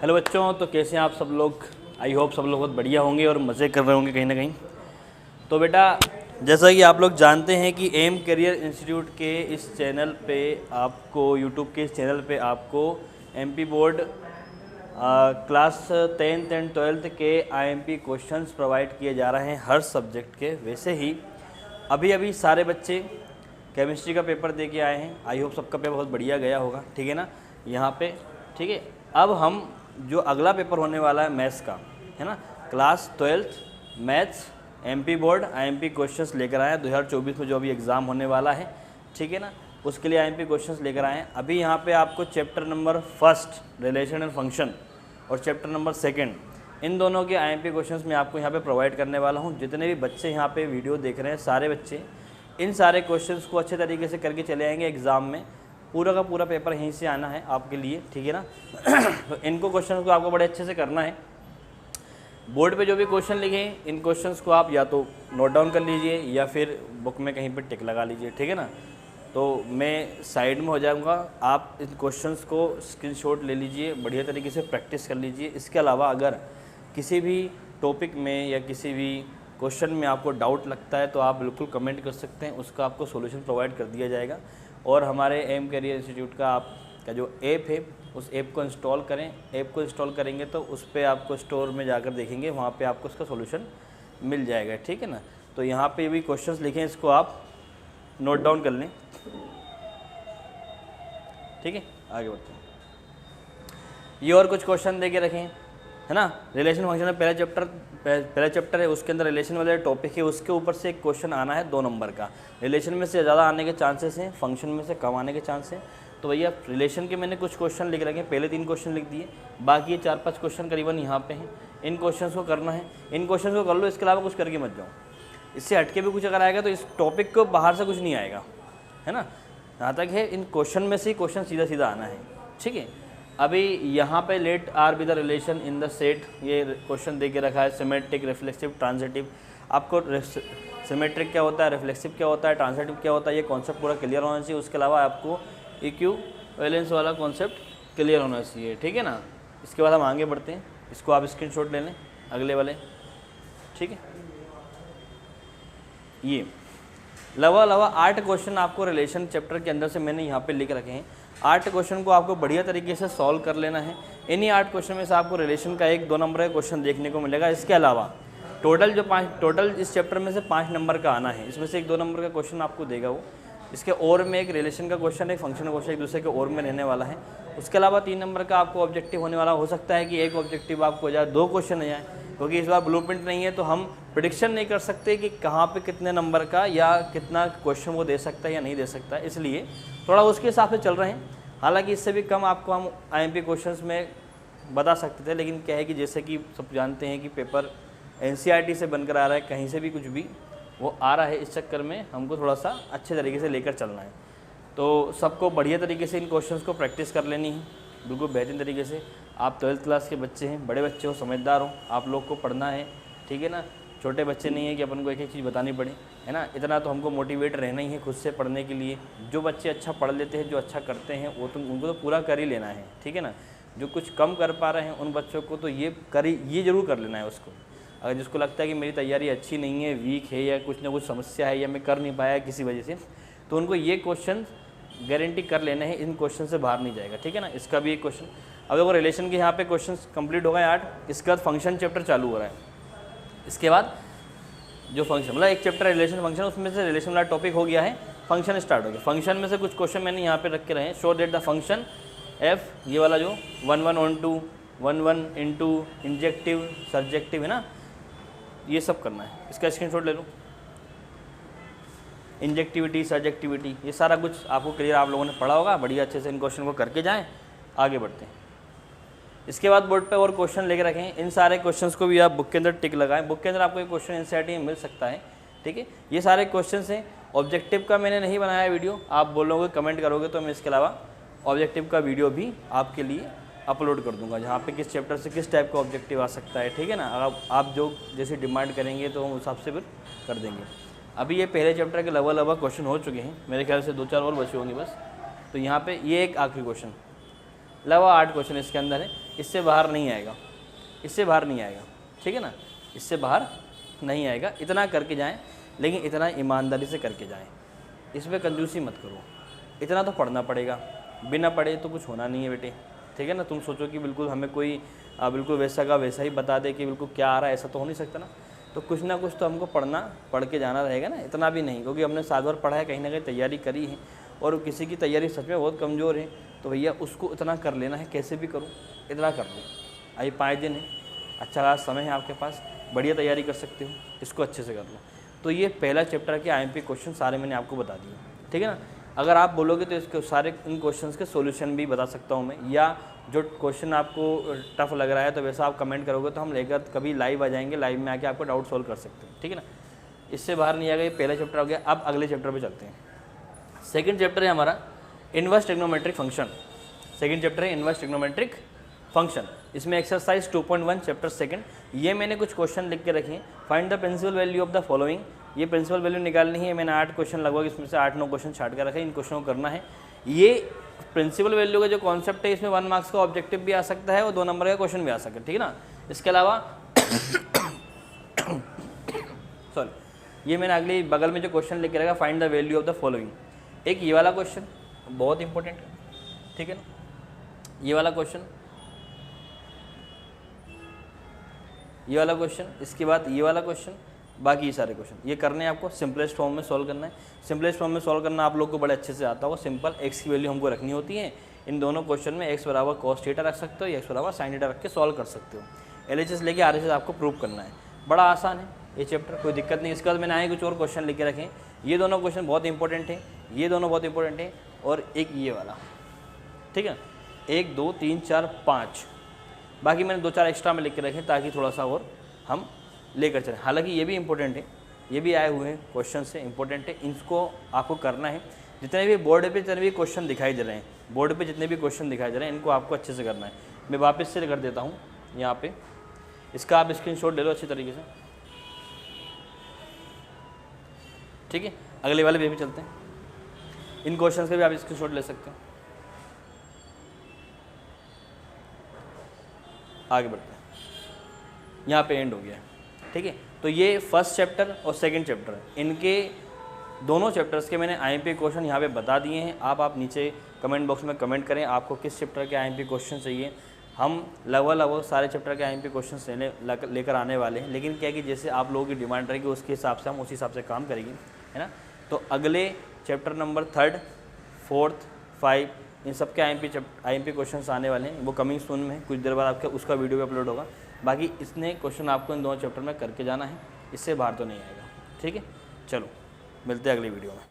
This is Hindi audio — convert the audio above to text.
हेलो बच्चों, तो कैसे हैं आप सब लोग। आई होप सब लोग बहुत बढ़िया होंगे और मज़े कर रहे होंगे कहीं ना कहीं। तो बेटा, जैसा कि आप लोग जानते हैं कि एम करियर इंस्टीट्यूट के इस चैनल पे आपको, यूट्यूब के इस चैनल पे आपको MP board class 10th and 12th के आईएमपी क्वेश्चंस प्रोवाइड किए जा रहे हैं हर सब्जेक्ट के। वैसे ही अभी अभी सारे बच्चे केमिस्ट्री का पेपर दे के आए हैं। आई होप सबका पेपर बहुत बढ़िया गया होगा, ठीक है ना यहाँ पे। ठीक है, अब हम जो अगला पेपर होने वाला है मैथ्स का, है ना, class 12th maths MP board IMP questions लेकर आए हैं 2024 में जो अभी एग्ज़ाम होने वाला है, ठीक है ना, उसके लिए आईएमपी क्वेश्चंस लेकर आए हैं। अभी यहाँ पे आपको chapter number 1 relation and function और चैप्टर नंबर 2 इन दोनों के आईएमपी क्वेश्चंस मैं आपको यहाँ पे प्रोवाइड करने वाला हूँ। जितने भी बच्चे यहाँ पे वीडियो देख रहे हैं, सारे बच्चे इन सारे क्वेश्चंस को अच्छे तरीके से करके चले आएंगे एग्ज़ाम में। पूरा का पूरा पेपर यहीं से आना है आपके लिए, ठीक है ना। तो इनको क्वेश्चन को आपको बड़े अच्छे से करना है। बोर्ड पे जो भी क्वेश्चन लिखे हैं, इन क्वेश्चंस को आप या तो नोट डाउन कर लीजिए या फिर बुक में कहीं पर टिक लगा लीजिए, ठीक है ना। तो मैं साइड में हो जाऊंगा, आप इन क्वेश्चंस को स्क्रीनशॉट ले लीजिए, बढ़िया तरीके से प्रैक्टिस कर लीजिए। इसके अलावा अगर किसी भी टॉपिक में या किसी भी क्वेश्चन में आपको डाउट लगता है तो आप बिल्कुल कमेंट कर सकते हैं, उसका आपको सॉल्यूशन प्रोवाइड कर दिया जाएगा। और हमारे एम करियर इंस्टीट्यूट का आपका जो ऐप है, उस ऐप को इंस्टॉल करें। ऐप को इंस्टॉल करेंगे तो उस पर आपको स्टोर में जाकर देखेंगे, वहाँ पे आपको उसका सॉल्यूशन मिल जाएगा, ठीक है ना। तो यहाँ पे भी क्वेश्चंस लिखें, इसको आप नोट डाउन कर लें, ठीक है। आगे बढ़ते हैं। ये और कुछ क्वेश्चन दे के रखें, है ना। रिलेशन फंक्शन में पहला चैप्टर है, उसके अंदर रिलेशन वाले टॉपिक है, उसके ऊपर से एक क्वेश्चन आना है 2 नंबर का। रिलेशन में से ज़्यादा आने के चांसेस हैं, फंक्शन में से कम आने के चांस हैं। तो भैया रिलेशन के मैंने कुछ क्वेश्चन लिख रखे हैं, पहले 3 क्वेश्चन लिख दिए, बाकी ये 4-5 क्वेश्चन करीबन यहाँ पे हैं। इन क्वेश्चन को करना है, इन क्वेश्चन को कर लो, इसके अलावा कुछ करके मत जाओ। इससे हटके भी कुछ अगर आएगा तो इस टॉपिक को बाहर से कुछ नहीं आएगा, है ना। यहाँ तक है, इन क्वेश्चन में से ही क्वेश्चन सीधा सीधा आना है, ठीक है। अभी यहाँ पे let R be the relation in the set, ये क्वेश्चन दे के रखा है। Symmetric, reflexive, transitive. आपको सिमेट्रिक क्या होता है, रिफ्लेक्सिव क्या होता है, ट्रांजिटिव क्या होता है, ये कॉन्सेप्ट पूरा क्लियर होना चाहिए। उसके अलावा आपको इक्विवेलेंस वाला कॉन्सेप्ट क्लियर होना चाहिए, ठीक है ना। इसके बाद हम आगे बढ़ते हैं, इसको आप स्क्रीनशॉट ले लें अगले वाले, ठीक है। ये लवा 8 क्वेश्चन आपको रिलेशन चैप्टर के अंदर से मैंने यहाँ पे लिख रखे हैं। 8 क्वेश्चन को आपको बढ़िया तरीके से सॉल्व कर लेना है। इन्हीं 8 क्वेश्चन में से आपको रिलेशन का 1-2 नंबर का क्वेश्चन देखने को मिलेगा। इसके अलावा टोटल इस चैप्टर में से 5 नंबर का आना है, इसमें से 1-2 नंबर का क्वेश्चन आपको देगा वो। इसके और में एक रिलेशन का क्वेश्चन, एक फंक्शन का क्वेश्चन एक दूसरे के और में रहने वाला है। उसके अलावा 3 नंबर का आपको ऑब्जेक्टिव होने वाला। हो सकता है कि एक ऑब्जेक्टिव आपको हो जाए, 2 क्वेश्चन हो जाए, क्योंकि इस बार ब्लूप्रिंट नहीं है तो हम प्रेडिक्शन नहीं कर सकते कि कहाँ पे कितने नंबर का या कितना क्वेश्चन वो दे सकता है या नहीं दे सकता है, इसलिए थोड़ा उसके हिसाब से चल रहे हैं। हालांकि इससे भी कम आपको हम आईएमपी क्वेश्चंस में बता सकते थे, लेकिन क्या है कि जैसे कि सब जानते हैं कि पेपर एनसीईआरटी से बनकर आ रहा है, कहीं से भी कुछ भी वो आ रहा है, इस चक्कर में हमको थोड़ा सा अच्छे तरीके से लेकर चलना है। तो सबको बढ़िया तरीके से इन क्वेश्चंस को प्रैक्टिस कर लेनी है, बिल्कुल बेहतरीन तरीके से। आप 12th क्लास के बच्चे हैं, बड़े बच्चे हो, समझदार हो, आप लोग को पढ़ना है, ठीक है ना। छोटे बच्चे नहीं है कि अपन को एक चीज़ बतानी पड़े, है ना। इतना तो हमको मोटिवेट रहना ही है खुद से पढ़ने के लिए। जो बच्चे अच्छा पढ़ लेते हैं, जो अच्छा करते हैं, वो तो उनको तो पूरा कर ही लेना है, ठीक है ना। जो कुछ कम कर पा रहे हैं उन बच्चों को तो ये ज़रूर कर लेना है उसको। अगर जिसको लगता है कि मेरी तैयारी अच्छी नहीं है, वीक है, या कुछ ना कुछ समस्या है, या मैं कर नहीं पाया किसी वजह से, तो उनको ये क्वेश्चन गारंटी कर लेना है, इन क्वेश्चन से बाहर नहीं जाएगा, ठीक है ना। इसका भी एक क्वेश्चन, अब देखो रिलेशन के यहाँ पे क्वेश्चन कंप्लीट हो गए 8। इसके बाद फंक्शन चैप्टर चालू हो रहा है। इसके बाद जो फंक्शन, मतलब एक चैप्टर रिलेशन फंक्शन, उसमें से रिलेशन वाला टॉपिक हो गया है, फंक्शन स्टार्ट हो गया। फंक्शन में से कुछ क्वेश्चन मैंने यहाँ पे रख के रहे हैं। Show that the function f, ये वाला जो 1-1 onto, 1-1 into, injective, surjective, है ना, ये सब करना है। इसका स्क्रीनशॉट ले लो। इंजेक्टिविटी, सर्जेक्टिविटी, ये सारा कुछ आपको क्लियर आप लोगों ने पढ़ा होगा। बढ़िया अच्छे से इन क्वेश्चन को करके जाएं, आगे बढ़ते हैं। इसके बाद बोर्ड पे और क्वेश्चन लेके रखें। इन सारे क्वेश्चंस को भी आप बुक के अंदर टिक लगाएं। बुक के अंदर आपको एक क्वेश्चन एनसीईआरटी में मिल सकता है, ठीक है। ये सारे क्वेश्चंस हैं। ऑब्जेक्टिव का मैंने नहीं बनाया वीडियो, आप बोलोगे, कमेंट करोगे तो मैं इसके अलावा ऑब्जेक्टिव का वीडियो भी आपके लिए अपलोड कर दूंगा, जहाँ पे किस चैप्टर से किस टाइप का ऑब्जेक्टिव आ सकता है, ठीक है ना। अगर आप जो जैसी डिमांड करेंगे तो हम उस हिसाब से फिर कर देंगे। अभी ये पहले चैप्टर के लगभग क्वेश्चन हो चुके हैं, मेरे ख्याल से 2-4 और बचे होंगे बस। तो यहाँ पे ये एक आखिरी क्वेश्चन, लगभग 8 क्वेश्चन इसके अंदर है। इससे बाहर नहीं आएगा, इससे बाहर नहीं आएगा, ठीक है ना, इससे बाहर नहीं आएगा। इतना करके जाएं, लेकिन इतना ईमानदारी से करके जाएं, इसमें कंजूसी मत करो। इतना तो पढ़ना पड़ेगा, बिना पढ़े तो कुछ होना नहीं है बेटे, ठीक है ना। तुम सोचो कि बिल्कुल हमें कोई बिल्कुल वैसा का वैसा ही बता दे कि बिल्कुल क्या आ रहा है, ऐसा तो हो नहीं सकता ना। तो कुछ ना कुछ तो हमको पढ़ के जाना रहेगा ना, इतना भी नहीं, क्योंकि हमने साल भर पढ़ा है, कहीं ना कहीं तैयारी करी है, और किसी की तैयारी सच में बहुत कमज़ोर है, तो भैया उसको इतना कर लेना है, कैसे भी करूँ इतना कर लो। अभी 5 दिन है, अच्छा खासा समय है आपके पास, बढ़िया तैयारी कर सकते हो, इसको अच्छे से कर लो। तो ये पहला चैप्टर के IMP क्वेश्चन सारे मैंने आपको बता दिए, ठीक है ना। अगर आप बोलोगे तो इसके सारे इन क्वेश्चंस के सॉल्यूशन भी बता सकता हूँ मैं, या जो क्वेश्चन आपको टफ लग रहा है तो वैसा आप कमेंट करोगे तो हम लेकर कभी लाइव आ जाएंगे, लाइव में आके आपको डाउट सॉल्व कर सकते हैं, ठीक है ना। इससे बाहर नहीं आएगा, ये पहला चैप्टर हो गया। अब अगले चैप्टर पे चलते हैं। सेकंड चैप्टर है हमारा inverse trigonometric function. Second chapter है इनवर्स ट्रिग्नोमेट्रिक फंक्शन। इसमें एक्सरसाइज 2.1 चैप्टर सेकंड, ये मैंने कुछ क्वेश्चन लिख के रखे हैं। Find the principal value of the following, ये प्रिंसिपल वैल्यू निकालनी है। मैंने 8 क्वेश्चन लगभग इसमें से 8-9 क्वेश्चन छाट कर रखे हैं, इन क्वेश्चन को करना है। ये प्रिंसिपल वैल्यू का जो कॉन्सेप्ट है, इसमें 1 मार्क्स का ऑब्जेक्टिव भी आ सकता है और 2 नंबर का क्वेश्चन भी आ सकता है, ठीक है ना। इसके अलावा सॉरी, ये मैंने अगले बगल में जो क्वेश्चन लिख के रखा, find the value of the following. एक ये वाला क्वेश्चन बहुत इंपॉर्टेंट है, ठीक है ना, ये वाला क्वेश्चन, ये वाला क्वेश्चन, इसके बाद ये वाला क्वेश्चन, बाकी ये सारे क्वेश्चन ये करने हैं आपको। सिंपलेस्ट फॉर्म में सॉल्व करना है। सिंपलेस्ट फॉर्म में सॉल्व करना आप लोग को बड़े अच्छे से आता होगा। सिंपल एक्स की वैल्यू हमको रखनी होती है। इन दोनों क्वेश्चन में एक्स बराबर कॉस थीटा रख सकते हो या एक्स बराबर साइन थीटा रख के सॉल्व कर सकते हो। LHS लेके RHS आपको प्रूव करना है। बड़ा आसान है ये चैप्टर, कोई दिक्कत नहीं। इसके बाद मैंने आए कुछ और क्वेश्चन लिखे रखे हैं। ये दोनों क्वेश्चन बहुत इंपॉर्टेंट है, ये दोनों बहुत इंपॉर्टेंट है, और एक ये वाला, ठीक है। 1 2 3 4 5, बाकी मैंने 2-4 एक्स्ट्रा में लिख के रखे ताकि थोड़ा सा और हम लेकर चलें। हालांकि ये भी इंपॉर्टेंट है, ये भी आए हुए हैं क्वेश्चन से, इंपॉर्टेंट है, इनको आपको करना है। जितने भी बोर्ड पे जितने भी क्वेश्चन दिखाई दे रहे हैं, बोर्ड पे जितने भी क्वेश्चन दिखाई दे रहे हैं, इनको आपको अच्छे से करना है। मैं वापस से कर देता हूँ यहाँ पे, इसका आप स्क्रीनशॉट ले लो अच्छी तरीके से, ठीक है। अगले वाले पे भी चलते हैं, इन क्वेश्चन के भी आप स्क्रीनशॉट ले सकते हो। आगे बढ़ते हैं, यहाँ पे एंड हो गया, ठीक है। तो ये फर्स्ट चैप्टर और सेकंड चैप्टर, इनके दोनों चैप्टर्स के मैंने IMP क्वेश्चन यहाँ पे बता दिए हैं। आप नीचे कमेंट बॉक्स में कमेंट करें आपको किस चैप्टर के IMP क्वेश्चन चाहिए। हम लगभग सारे चैप्टर के IMP क्वेश्चन लेकर आने वाले हैं, लेकिन क्या है कि जैसे आप लोगों की डिमांड रहेगी उसके हिसाब से हम उसी हिसाब से काम करेंगे, है ना। तो अगले चैप्टर नंबर 3, 4, 5 इन सब के IMP क्वेश्चंस आने वाले हैं। वो कमिंग सून में कुछ देर बाद आपका उसका वीडियो भी अपलोड होगा। बाकी इसने क्वेश्चन आपको इन दोनों चैप्टर में करके जाना है, इससे बाहर तो नहीं आएगा, ठीक है। चलो मिलते हैं अगली वीडियो में।